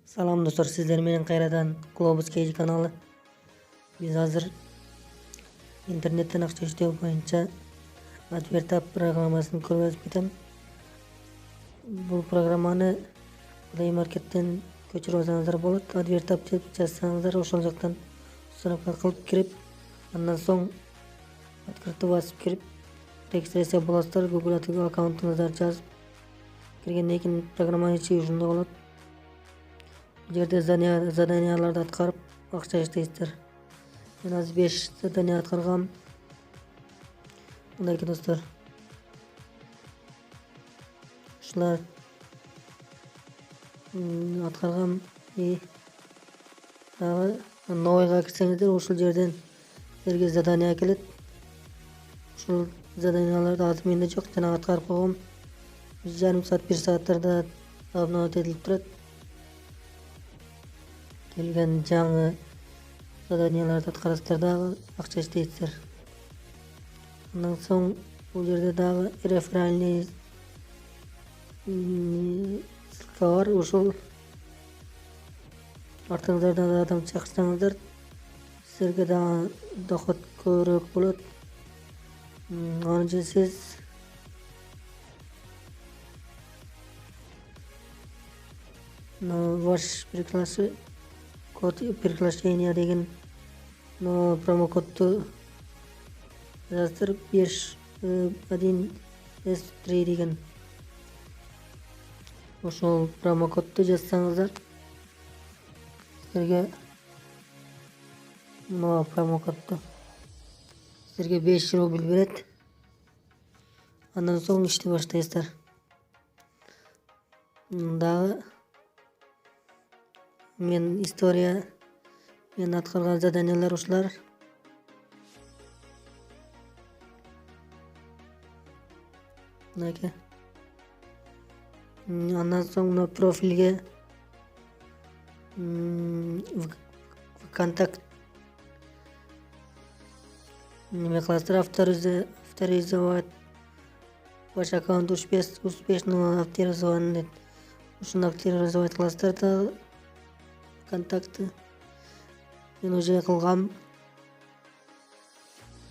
Салам достор, сиздер менен кайрадан Globus KG каналы. Биз азыр интернеттен акча иштөө боюнча AdWords программасын көргөзүп кетем. Бул программаны Play Market'ten көчүрүп алсаңыздар болот. AdWords деп жазсаңыздар ошол жактан установка кылып кирип, андан соң открытый басып кирип регистрация болосуздар. Google аккаунтуңузду жазып киргенден кийин программанын ичи ушундай болот. Bu жерде заданияларды аткарып акча иштейсиздер. Мен азыр 5 задание аткаргам. Мындай достор. Ушулар аткаргам. Дагы новыйга кирсеңиздер, ушул жерден силерге задание келет. Ушул заданияларды азыр менде жок, жана аткарып койгом. 1,5 саат 1 сааттарда апдейт этилип турат. Келген жаңы заданияларды аткарасыздар, дагы акча иштейсиздер. Андан соң бул жерде дагы реферальный ссылка бар. Ушул артыңыздардан адам чакырсаңыздар, силерге дагы доход көбүрөөк болот. Аны же сиз ваш приглашение деген промокодду жаздырып 5.1S3 деген ошол промокодду жазсаңыздар, силерге промокодду силерге 5 рубль берет. Андан соң иштей баштайсыздар. Дагы мен аткарган заданиялар ушулар. Мынакей. Андан соң профилге ВКонтакт неме кыласыздар, авторизовать ваш аккаунт успешно авторизован дейт. Ушуну авторизовать кыласыздар дагы контакты. Мен уже кылгам.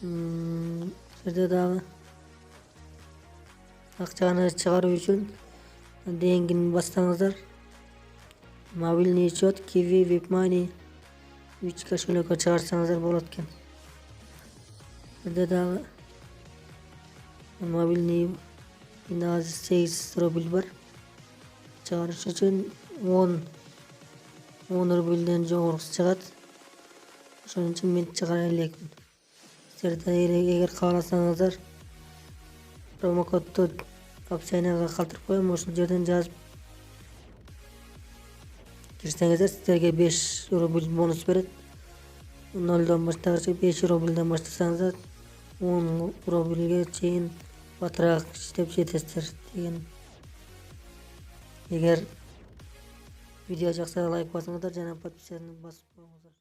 Жерде дагы акчаны чыгаруу үчүн деңгини бассаңыздар, мобильный счет, Kiwi, WebMoney 3 кошелокко чыгарсаңыздар болот экен. Жерде дагы мобильный азыр 8 рубль бар. Чыгарыш үчүн 10 рубльден жогорусу чыгат. Ошон үчүн мен чыгара элекмин. Силер эгер кааласаңыздар, промокодду опцияга калтырып коем. Ошол жерден жазып кирсеңиздер, силерге 5 рубль бонус берет. 0дон баштагычы 5 рубльден баштасаңыздар 10 рубльге чейин батыраак иштеп жетесиздер деген. Эгер видео жакса лайк басыңыздар жана подписаны басып коюңуздар.